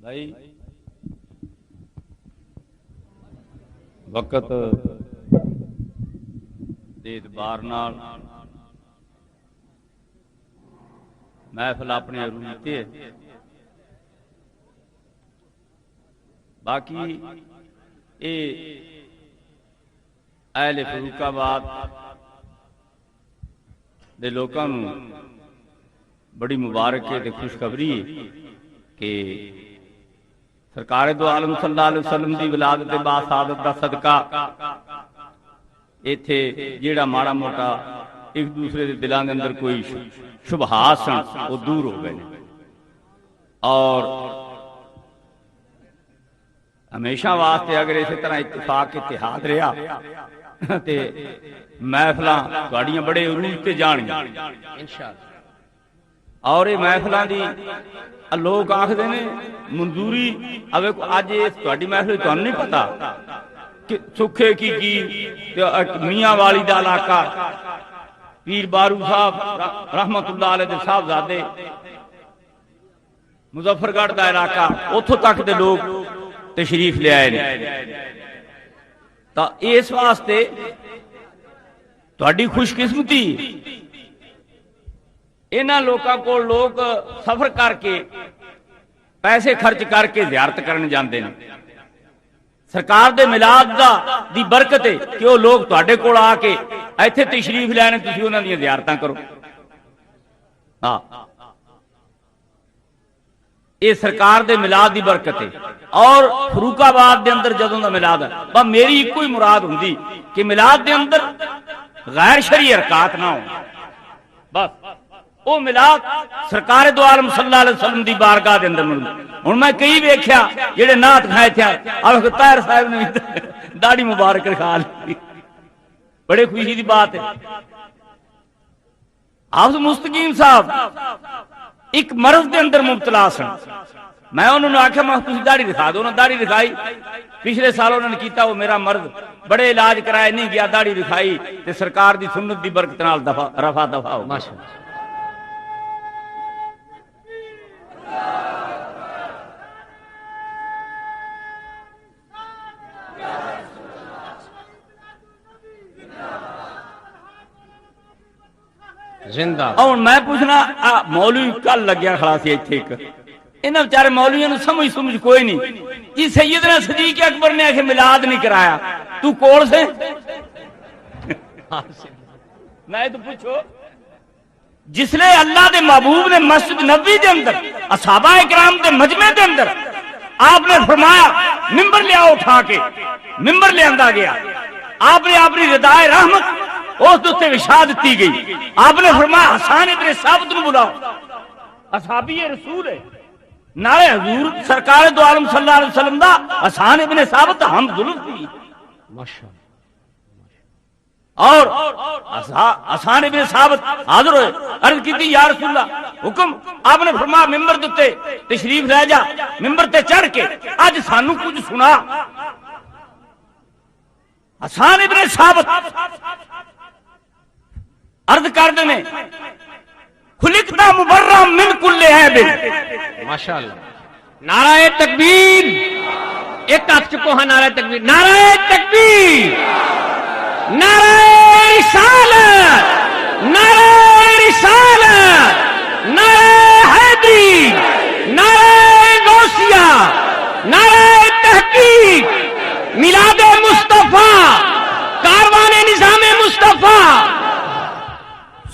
بھائی وقت دے اعتبار نال محفل اپنے عروج تے باقی اے اہل فروق آباد دے لوکاں نوں بڑی مبارک تے خوشخبری ہے کہ سرکار دو عالم صلی اللہ علیہ وسلم دی ولادت با سعادت دا صدقہ ایتھے جیڑا ماڑا موٹا ایک دوسرے دے دلاں دے اندر کوئی شبہات سن وہ دور ہو گئے اور ہمیشہ واسطے اگر اسی طرح اتفاق اتحاد رہا تے محفلاں تہاڈیاں بڑے عروج تے جانگیاں انشاءاللہ اور یہ محفلاں دی لوگ آکھدے نے منظوری اج تہاڈی محفل تانوں نہیں پتا کہ سکھے کی میاں والی دا علاقہ پیر بارو صاحب رحمت اللہ علیہ دے صاحبزادے مظفر گڑھ دا علاقہ اتھوں تک دے لوگ تشریف لے آئے نے تا اس واسطے تہاڈی خوش قسمتی انہاں لوکاں کو لوگ سفر کر کے پیسے خرچ کر کے زیارت کرنے جاندے نے سرکار دے میلاد دی برکت ہے کہ وہ لوگ تہاڈے کول آ کے ایتھے تشریف لینے تسی انہاں دی زیارتاں کرو ہاں یہ سرکار دے میلاد دی برکت ہے اور فروق آباد دے اندر جدوں دا میلاد ہے بس میری ایک ہی مراد ہوندی کہ میلاد دے اندر غیر شرعی حرکات نہ ہوں بس او میلاد سرکار دو عالم صلی اللہ علیہ وسلم دی بارگاہ دے اندر ہن میں کئی ویکھیا جڑے نعت کھائے تھے آکھ طاہر صاحب نے داڑھی مبارک رکھا لی بڑے خوشی دی بات ہے حافظ مستقیم صاحب ایک مرض دے اندر مبتلا سن میں انہوں نے آکھا میں تسی داڑھی دکھا دو انہوں نے داڑھی دکھائی پچھلے سال انہوں نے کیتا وہ میرا مرض بڑے علاج کرائے نہیں گیا داڑھی دکھائی تے سرکار دی سنت دی برکت نال رفع دفع ہو ماشاءاللہ زندہ اور میں پوچھنا مولوی کل لگیا کھڑا سی ایتھے ایک انہاں بیچارے مولویاں نوں سمجھ کوئی نہیں جی سیدنا صدیق اکبر نے کہ میلاد نہیں کرایا تو کول سے میں تو پوچھو جس لئے اللہ دے محبوب نے مسجد نبوی دے اندر اصحابہ اکرام دے مجمع دے اندر آپ نے فرمایا ممبر لے آؤ اٹھا کے ممبر لے اندہ گیا آپ نے اپنی ردائے رحمت اس دوستے وشا دیتی گئی آپ نے فرمایا حسان ابن ثابت نو بلاؤ اصحابی رسول ہے نعرہ حضور سرکار دو عالم صلی اللہ علیہ وسلم دا حسان ابن ثابت ہم ظلم کی اور حسان ابن ثابت حاضر ہوئے عرض کی تھی یا رسول اللہ حکم آپ نے فرمایا ممبر دتے تشریف لے جا ممبر تے چڑھ کے آج سانو کچھ سنا حسان ابن ثابت عرض کر دینے خلقتا مبرم من کل عیب ماشاءاللہ نعرہ تکبیر ایک ہاتھ چکو ہاں نعرہ تکبیر نعرہ تکبیر نعرہ رسالت نعرہ رسالت نعرہ حیدری نعرہ غوثیہ نعرہ تحقیق میلاد مصطفیٰ کاروان نظام مصطفیٰ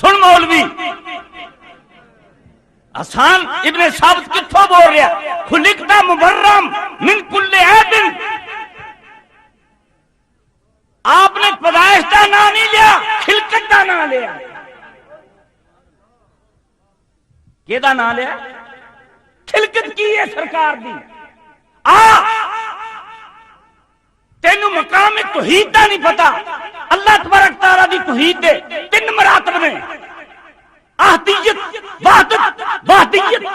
سن مولوی حسان ابن ثابت کتھوں بول رہا خلقتا مبرم من کل عیب آپ نے پیدائش کا نام نہیں لیا خلقت کا نام لیا کیدا نام لیا خلقت کی ہے سرکار دی تینو مقام توحید دا نہیں پتا اللہ تبارک تعالیٰ دی توحید دے 3 مراتب نے احدیت وحدت وحدیت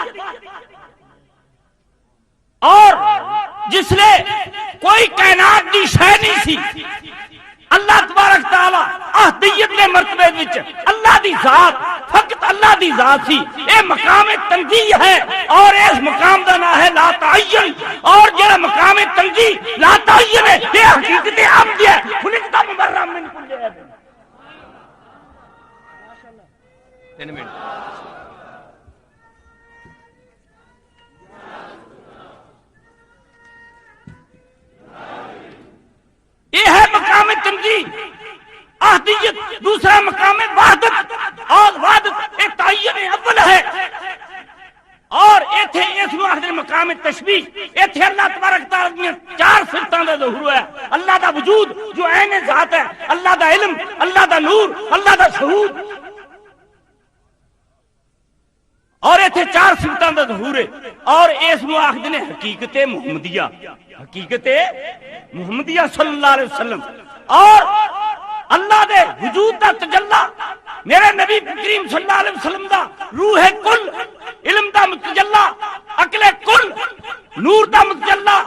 اور جس لئے کوئی کائنات دی شے نہیں سی اللہ تبارک تعالیٰ احدیت کے مرتبے وچ اللہ دی ذات فقط اللہ دی ذات سی، اے مقام تنزیہ ہے اور اس مقام دا نام ہے لا تعین، اور جڑا مقام تنزیہ لا تعین ہے یہ حقیقت عبد ہے، خلقت مبرم من کل عیب۔ 3 منٹ یہ ہے مقام تنزیہ احدیت، دوسرا مقام وحدت، اور وحدت ایک تعین اول ہے، اور ایتھے اس واحد مقام تشبیہ، ایتھے اللہ تبارک تعالی نے 4 صفتاں دا ظہور ہے، اللہ دا وجود جو عین ذات ہے، اللہ دا علم، اللہ دا نور، اللہ دا شہود، اور ایتھے 4 صفتاں دا ظہور ہے، اور اس نو آکھدے نے حقیقت محمدیہ، حقیقت محمدیہ صلی اللہ علیہ وسلم، اور اللہ دے وجود دا تجلی، میرے نبی کریم صلی اللہ علیہ وسلم دا روح کل، علم دا متجلی، عقل کل، نور دا متجلی،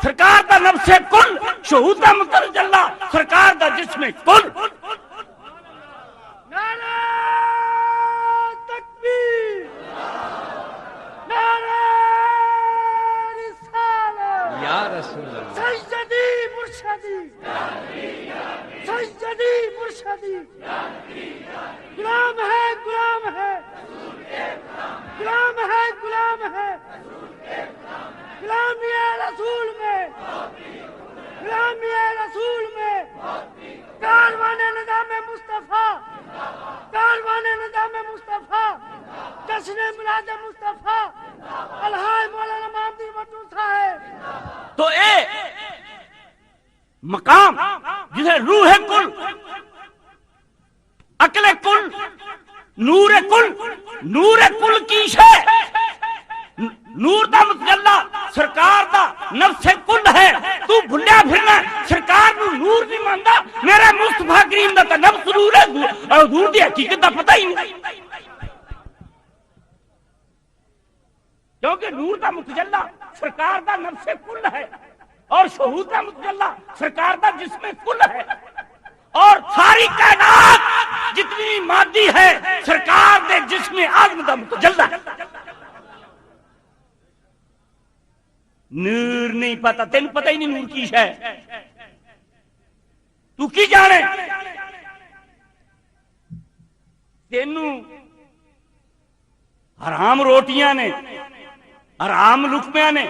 سرکار دا نفس کل، شہود دا متجلی، سرکار دا جسم کل۔ نعرہ تکبیر، نعرہ رسالت، یا رسول اللہ، سجدی مرشدی، سجدی مرشدی، غلام ہے غلام ہے غلام ہے غلام ہے، غلامی رسول میں، غلامی رسول میں، کاروان نظام مصطفیٰ، کاروان نظام مصطفیٰ، جشن میلاد مصطفیٰ، الہائے مولانا محمدی بٹو صاحب۔ تو اے مقام جسے روح کل، عقل کل، نور کل، نور کل کی شے، نور دا متجلی سرکار دا نفس کل ہے، تو بھلیا پھرنا سرکار نو نور نہیں ماندا، میرے مصطفیٰ کریم دا تا نفس نور ہے، اور حضور دی حقیقت دا پتہ ہی نہیں، کیونکہ نور دا متجلی سرکار دا نفس کل ہے، اور شہود کا متجلی سرکار دا جسم کل ہے، اور ساری کائنات جتنی مادی ہے سرکار دے جسم آدم دا متجلی۔ نور نہیں پتا، تین پتہ ہی نہیں نور کی ہے، تو کی جانے، تینوں حرام روٹیاں نے، حرام لقمیاں نے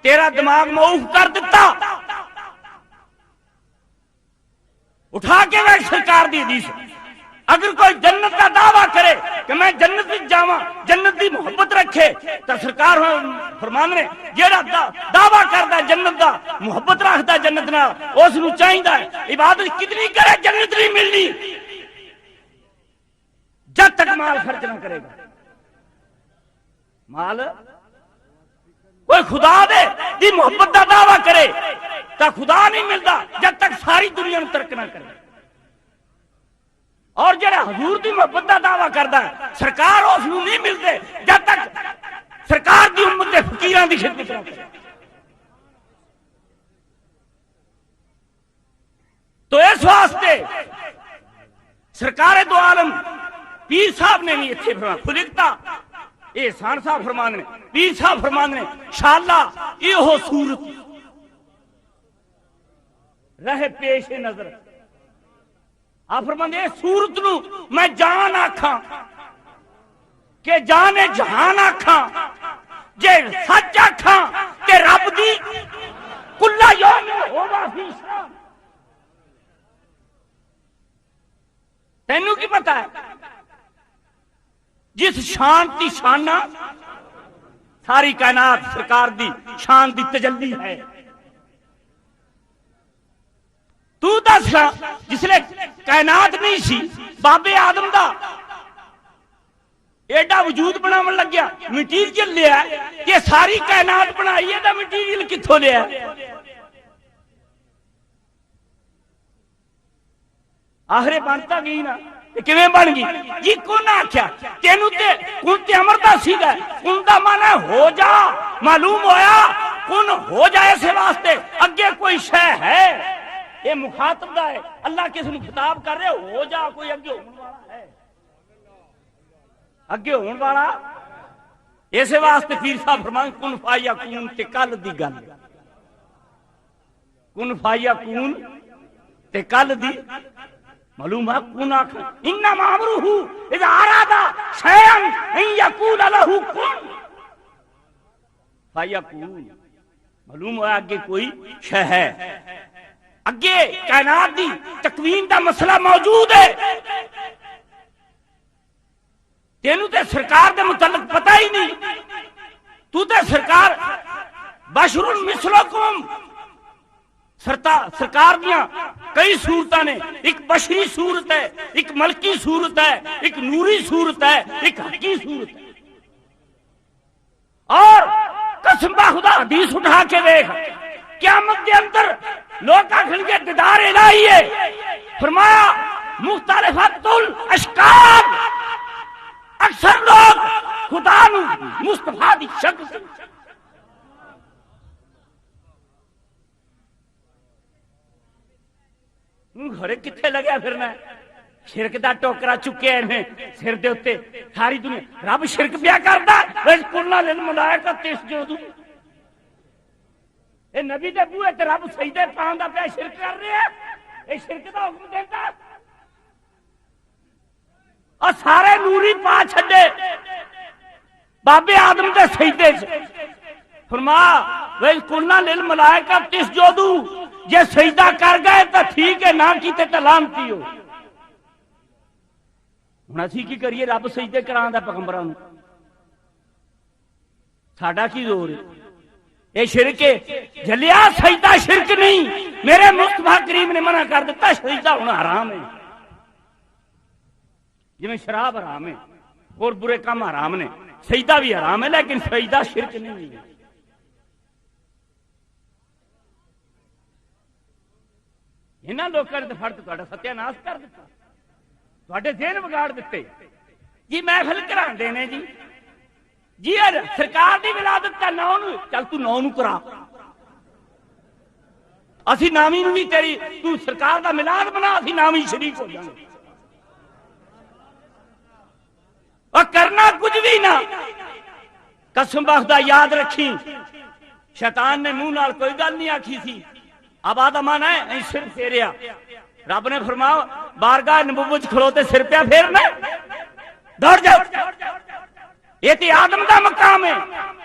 تیرا دماغ معوف کر دیتا، اٹھا کے وہ سرکار دی حدیث، اگر کوئی جنت کا دعویٰ کرے کہ میں جنت میں جاواں، جنت دی محبت رکھے، تو سرکار فرمان نے جیڑا دعویٰ کردا جنت دا، محبت رکھدا جنت نال، اس نو چاہیدا ہے عبادت کتنی کرے جنت نہیں ملنی جب تک مال خرچ نہ کرے گا۔ مال کوئی خدا دے دی محبت دا دعویٰ کرے تو خدا نہیں ملتا جب تک ساری دنیا نو ترک نہ کرے، اور جڑا حضور دی محبت دا دعویٰ کردا ہے سرکار اس نو نہیں ملتے جب تک سرکار دی امت دے فقیراں دی خدمت نہ کرے۔ تو اس واسطے سرکار دو عالم پیر صاحب نے بھی اتنے فرمایا، خلقتا احسان صاحب فرمان نے، پیر صاحب فرمان نے، انشاءاللہ یہ صورت رہے پیش نظر، آپ فرمان دے صورت نو میں جان آکھاں کہ جان جہان آکھاں، جے سچ آکھاں کہ رب دی کلا یوم ہوگا فی شان۔ تینوں کی پتہ ہے جس شان دی شانہ ساری کائنات سرکار دی شان دی تجلی ہے، تو دس جس لئے کائنات نہیں سی، بابے آدم دا ایڈا وجود بناون لگ گیا، مٹیریل لیا کہ ساری کائنات بنائی ہے، دا مٹیریل کتھوں لیا؟ آخرے بنتا گئی نا، کیویں بن گئی جی؟ کون آکھیا تینوں تے کون تے امرتا سیدھا ہے، کون دا مانا ہو جا، معلوم ہویا کون ہو جائے سے واسطے اگے کوئی شے ہے، یہ مخاطب دا ہے، اللہ کس نو خطاب کر رہے ہو جا کوئی اگے ہون والا ہے، اگے ہون والا۔ اس واسطے پیر صاحب فرمان کن فیکون تے کل دی گل، کن فیکون تے کل دی معلوم ہے کن آخر انما امرہ اذا اراد شیئا ان یقول له کن فیکون، معلوم ہے آگے کوئی شے ہے، اگے کائنات دی تکوین دا مسئلہ موجود ہے، تینوں تے سرکار دے متعلق پتہ ہی نہیں، تو تے سرکار بشر مثلکم، سرکار دیاں کئی صورتاں نے، ایک بشری صورت ہے، ایک ملکی صورت ہے، ایک نوری صورت ہے، ایک حقیقی صورت ہے۔ اور قسم خدا حدیث اٹھا کے دیکھ، قیامت کے اندر لوگ آخر کے دیدار الہی ہے، فرمایا مختلفت الاشکال، اکثر لوگ خدا نو مصطفیٰ دی شکل گھڑے کتنے لگیا پھرنا ہے، شرک دا ٹوکرا چکے ہیں سر دے اوتے، ساری دنیا رب شرک پیا کردا ویس قلنا للملائکہ تسجدوا، اے نبی دے بوئے تے رب سجدے پاؤں دا پیا شرک کر رہے ہیں، اے شرک دا حکم دیندا، اور سارے نوری پا چھڈے بابے آدم دے سجدے چ، فرمایا ویس قلنا للملائکہ تسجدوا، جے سجدہ کر گئے تو ٹھیک ہے، نہ کیتے تو لعنتی ہو۔ ہن اسی کی کریے، رب سجدے کراندا پیغمبراں نوں، ساڈا کی زور ہے؟ اے شرک ہے جلیا، سجدہ شرک نہیں، میرے مصطفیٰ کریم نے منع کر دیتا، سجدہ ہونا حرام ہے، جویں شراب حرام ہے اور برے کام حرام نے، سجدہ بھی حرام ہے، لیکن سجدہ شرک نہیں ہے۔ انہاں لوکاں نے فرد تہاڈا ستیہ ناش کر دیتا، تہاڈے ذہن بگاڑ دیتے جی، محفل کراندے نے جی، جی سرکار دی ولادت دا نو نو، چل تو نو نو کرا، اسی نامی نو نہیں، تیری تو سرکار دا میلاد بنا، اسی نامی شریف ہو جانے، اور کرنا کچھ بھی نہ۔ قسم بخدا یاد رکھی، شیطان نے منہ نال کوئی گل نہیں آکھی سی، اب آدم آنا ہے سر پھیریا، رب نے فرمایا بارگاہ نبوت کھلوتے سر پہ پھیرنا، دوڑ جاؤ، یہ تے آدم دا مقام ہے،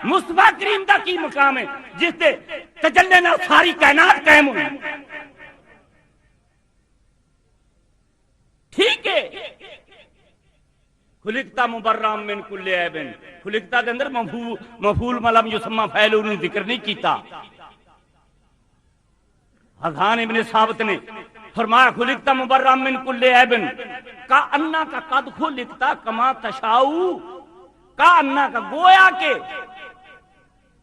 مصطفیٰ کریم دا کی مقام ہے، جس دے تجلی نال ساری کائنات قائم ہوئی، ٹھیک ہے۔ خلقتا مبرأ من کل عیب، خلقتا دے اندر مفعول ملم یسمى فاعل نے ذکر نہیں کیتا۔ حسان ابن ثابت نے فرمایا خلقتا مبرأ من کل عیب کأنک قد خلقتا کما تشاء، کأنک گویا کہ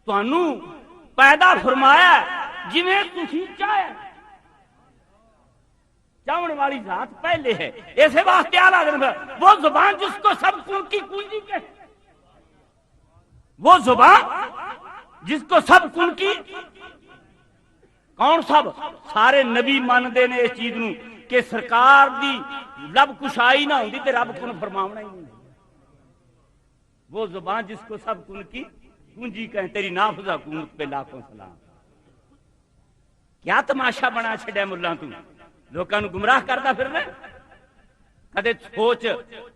تانوں پیدا فرمایا جویں تسی چاہے، چاہنے والی ذات پہلے ہے، ایسے واسطے اعلیٰ وہ زبان جس کو سب کی کنجی کے، وہ زبان جس کو سب کن کی، کون سب؟ سارے نبی ماندے نے اس چیز نو کہ سرکار دی لب کشائی نہ ہوندی تے رب کن فرماونا ہی نہیں، وہ زبان جس کو سب کن کی کنجی کہیں، تیری نافذ حکومت پہ لاکھوں سلام۔ کیا تماشا بنا چھڑے ملا تو، لوکاں نو گمراہ کردا پھرنا، کدے سوچ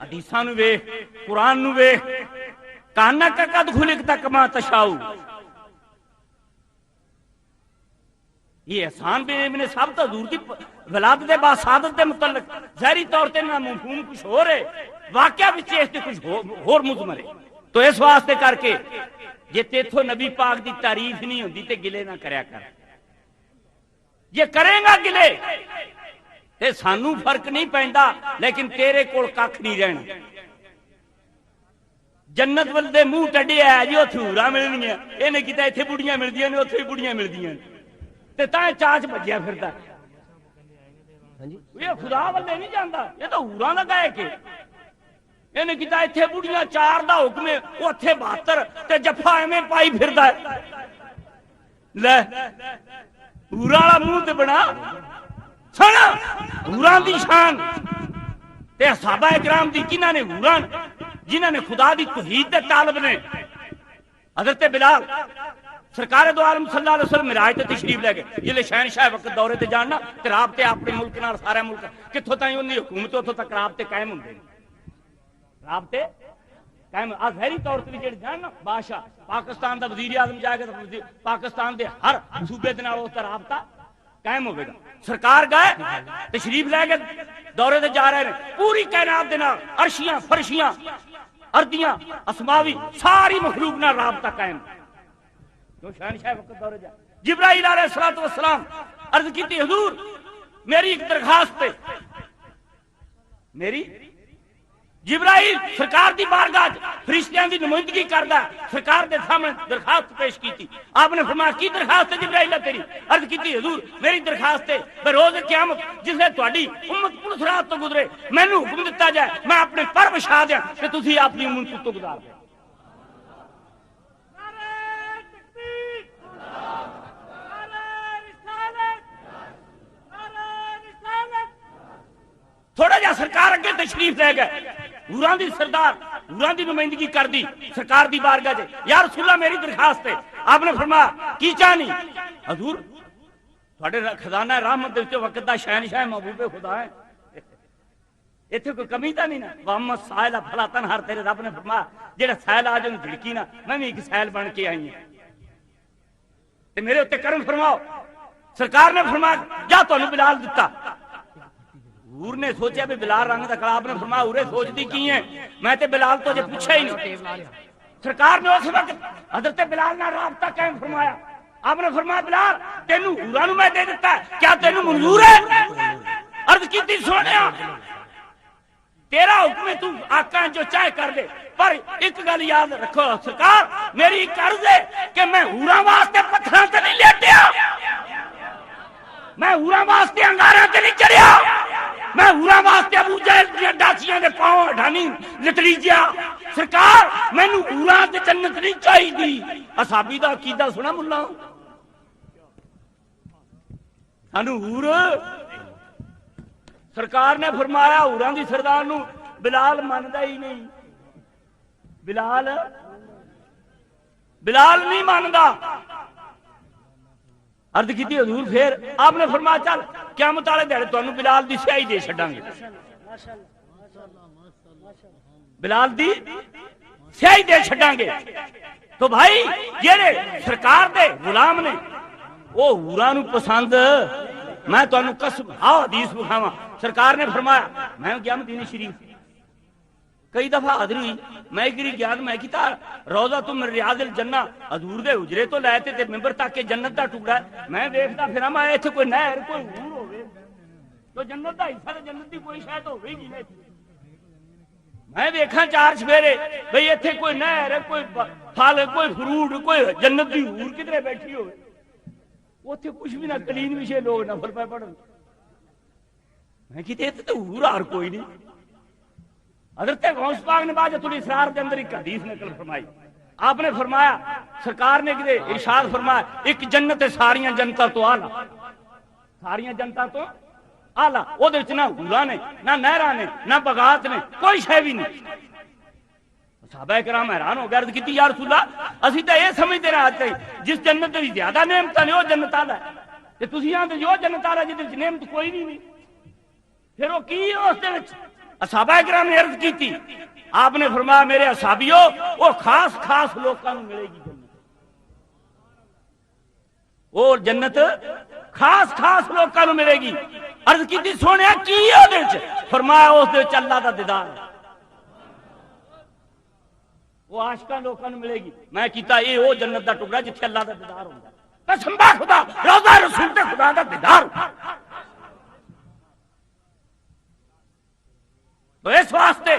حدیثاں نو ویکھ، قرآن نو ویکھ، کانک قد خلقتا کما تشاء، یہ احسان بن ابن ثابت حضور کی ولادت دے بعد سعادت دے متعلق ظاہری طور تے نہ مفہوم کچھ ہو رہے، واقعہ وچ اس تے کچھ ہور مضمر ہے، تو اس واسطے کر کے جے تیتھوں نبی پاک دی تعریف نہیں ہوندی تے گلے نہ کریا کر، جے کرے گا گلے تے سانو فرق نہیں پیندا، لیکن تیرے کول ککھ نہیں رہنا۔ جنت ول دے منہ ٹڈے ہے جی، اوتھے حوراں ملنیاں، اینے کیتا ایتھے بڑیاں ملدیاں نے، اوتھے بڑیاں ملدیاں تے تاں چاچ بجیا پھردا، یہ خدا والے نہیں جاندا، یہ تو حوراں دا گئے کہ اینے کیتا ایتھے بڑیاں چار دا حکم ہے، اوتھے 72 تے جفا ایویں پائی پھردا ہے، لے حوراں والا منہ تے بنا، سن حوراں دی شان تے صحابہ کرام دی کنہاں نے حوراں جنہاں نے خدا دی توحید دے طالب نے حضرت بلال سرکار دو عالم صلی اللہ علیہ وسلم معراج تے تشریف لے گئے جلے شہنشاہ وقت دورے تے جاننا تے رابطے اپنے ملک نال سارے ملک کتھوں تائیں انہاں دی حکومت اتھوں تک رابطے قائم ہوندے رابطے قائم ظاہری طور تے جڑے جاننا بادشاہ پاکستان دا وزیر اعظم جائے گا پاکستان دے ہر صوبے دے نال اس دا رابطہ قائم ہوے گا سرکار گئے تشریف لے گئے دورے تے جا رہے ہیں پوری کائنات دے نال عرشیاں فرشیاں اردیاں اسماوی ساری مخلوق نال رابطہ قائم جو شہنشاہ وقت دورے جا جبرائیل علیہ الصلوۃ والسلام عرض کیتی حضور میری ایک درخواست ہے میری جبرائیل سرکار دی بارگاہ فرشتیاں دی نمائندگی کردا سرکار دے سامنے درخواست پیش کیتی آپ نے فرمایا کی درخواست ہے جبرائیل تیری عرض کیتی حضور میری درخواست ہے بروز قیامت جسے تہاڈی امت پولیس رات تو گزرے مینوں حکم دتا جائے میں اپنے پر بچھا دیاں کہ تسی اپنی امت تو گزار دو تھوڑا جا سرکار اگے تشریف لے گئے حوراں دی سردار حوراں دی نمائندگی کر دی سرکار دی بارگاہ جے یا رسول اللہ میری درخواست ہے آپ نے فرمایا کی چاہنی حضور تھوڑے خزانہ رحمت دے وقت دا شہنشاہ محبوب خدا ہے ایتھے کوئی کمی تا نہیں نا وَأَمَّا السَّائِلَ فَلَا تَنْهَرْ تیرے رب نے فرمایا جڑا سائل آ جن دھڑکی نا میں بھی ایک سائل بن کے آئی ہوں تے میرے اوتے کرم فرماؤ سرکار نے فرمایا جا تانوں بلال دتا حور نے سوچا بھی بلال رنگ دا کڑا آپ نے فرمایا حورے سوچ دی کی ہیں میں تے بلال تو جے پوچھا ہی نہیں سرکار نے اس وقت حضرت بلال نال رابطہ قائم فرمایا آپ نے فرمایا بلال تینوں حوراں نوں میں دے دیتا ہے کیا تینوں منظور ہے عرض کیتی سونیا تیرا حکم ہے تو آقا جو چاہے کر دے پر ایک گل یاد رکھو سرکار میری ایک عرض ہے کہ میں حوراں واسطے پتھراں تے نہیں لیٹیا میں حوراں واسطے انگاراں تے نہیں چڑھیا میں حوراں واسطے ابو جہل دی ڈاچیاں دے پاؤں ہٹانی لتریجیا سرکار مینوں حوراں تے جنت نہیں چاہیدی اصحابی دا عقیدہ سنا ملا سانو حور سرکار نے فرمایا حوراں دی سردار نو بلال مندا ہی نہیں بلال نہیں ماندا عرض کیتی حضور پھر آپ نے فرمایا چل قیامت والے دہاڑے تانوں بلال دی سیاہی دے چھڈاں گے بلال دی سیاہی دے چھڈاں گے تو بھائی جڑے سرکار دے غلام نے وہ حوراں نو پسند میں تانوں قسم حدیث بکھاواں سرکار نے فرمایا میں گیا مدینہ شریف کئی دفعہ حاضر ہوئی میں گری گیا میں کیتا روضہ تو من ریاض الجنہ حضور دے حجرے تو لائے تے ممبر تک کے جنت دا ٹکڑا ہے میں دیکھدا پھر میں ایتھے کوئی نہر کوئی حور ہوے تو جنت دا حصہ تے جنت دی کوئی شاید ہوے گی نہیں میں دیکھاں چار سویرے بھئی ایتھے کوئی نہر کوئی پھل کوئی فروٹ کوئی جنت دی حور کدھر بیٹھی ہوے اوتھے کچھ بھی نہ کلین وشے لوگ نفل پہ پڑھن میں کہتے تو حور ہر کوئی نہیں حضرت غوث پاک نے باجت الاسرار کے اندر ایک حدیث نقل فرمائی آپ نے فرمایا سرکار نے کدے ارشاد فرمایا ایک جنت ہے ساریاں جنتا تو اعلی ساریاں جنتا تو اعلی او دے وچ نہ حوراں نے نہ نہراں نے نہ بغات نے کوئی شے بھی نہیں صحابہ کرام حیران ہو گئے عرض کیتی یا رسول اللہ اسی تے اے سمجھدے رہے آج جس جنت دی زیادہ نعمتاں نے او جنت اعلی ہے تے تسی آندے جو جنت اعلی جے وچ نعمت کوئی نہیں پھر وہ کی اس دے وچ صحابہ کرام نے عرض کی تھی آپ نے فرمایا میرے اصحابیوں وہ خاص خاص لوگوں ملے گی جنت وہ جنت خاص خاص لوگوں ملے گی عرض کی تھی سونے کی فرمایا اس دے وچ اللہ دا دیدار وہ عاشقاں لوگوں ملے گی میں کیتا اے وہ جنت دا ٹکڑا جتھے اللہ دا دیدار ہوندا قسم با خدا روضہ رسول تے خدا دا دیدار تو اس واسطے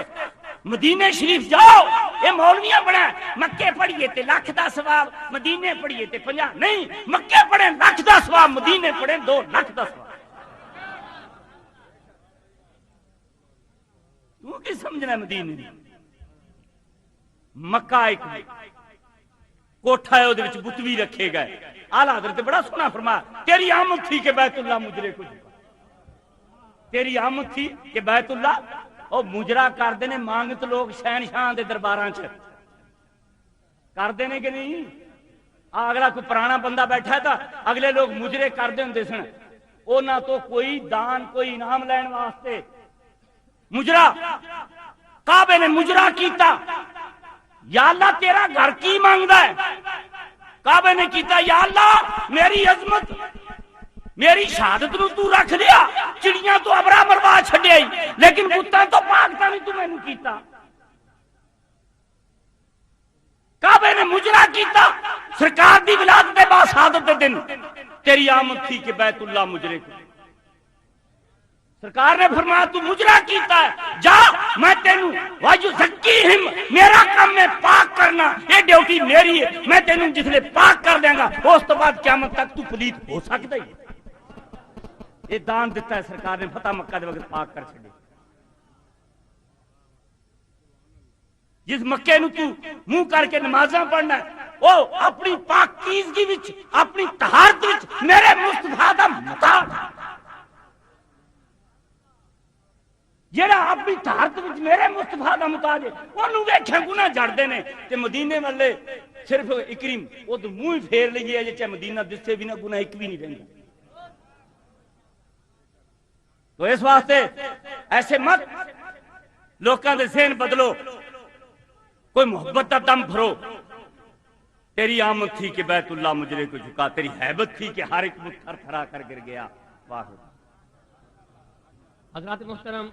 مدینے شریف جاؤ یہ مولویاں بنا مکے پڑھیے تے لاکھ دا ثواب مدینے پڑھیے تے 50 نہیں مکے پڑھیں لاکھ دا ثواب مدینے پڑھیں 2 لاکھ دا ثواب تو کی سمجھنا ہے مدینے مکہ ایک کوٹھا ہے وہ بت بھی رکھے گئے اعلیٰ حضرت بڑا سونا فرمایا تیری آمد تھی کہ بیت اللہ مجرے کو تیری آمد تھی کہ بیت اللہ او مجرا کرتے ہیں مانگت لوگ شہنشاہ دے درباراں چ کرتے ہیں کہ نہیں؟ اگلا کوئی پرانا بندہ بیٹھا تھا اگلے لوگ مجرے کرتے ہوں سن انہاں تو کوئی دان کوئی انعام لین واسطے مجرا کعبے نے مجرا کیتا یا اللہ تیرا گھر کی مانگدا ہے کعبے نے کیتا یا اللہ میری عظمت میری شہادت نو تو رکھ لیا چڑیاں تو ابرا مروا چھڈیا لیکن بتاں تو پاکتا نہیں تو مینوں کیتا کعبے نے مجرا کیتا سرکار دی ولادت دے بعد شہادت دے دن تیری آمد تھی کہ بیت اللہ مجرے کو سرکار نے فرمایا تو مجرا کیتا ہے جا میں تینوں واجو زکیہم میرا کام ہے پاک کرنا یہ ڈیوٹی میری ہے میں تینوں جسلے پاک کر دیں گا اس تو بعد قیامت تک تو پلیت ہو سکتا ہی یہ دان دیتا ہے سرکار نے فتح مکہ دے وقت پاک کر چھڑے جس مکے نو تو منہ کر کے نمازاں پڑھنا ہے او اپنی پاکیزگی وچ اپنی طہارت وچ میرے مصطفیٰ دا محتاج جڑا اپنی طہارت وچ میرے مصطفیٰ دا محتاج ہے اونوں ویکھے گناہ جڑدے نے تے مدینے والے صرف اکریم او تو منہ ہی پھیر لئیے جے چے مدینہ دسے بھی نہ گناہ ایک بھی نہیں رہندا تو اس واسطے ایسے مت لوکاں دے ذہن بدلو کوئی محبت کا دم بھرو تیری آمد تھی کہ بیت اللہ مجرے کو جھکا تیری ہیبت تھی کہ ہر ایک بت تھر تھرا کر گر گیا واہ حضرات محترم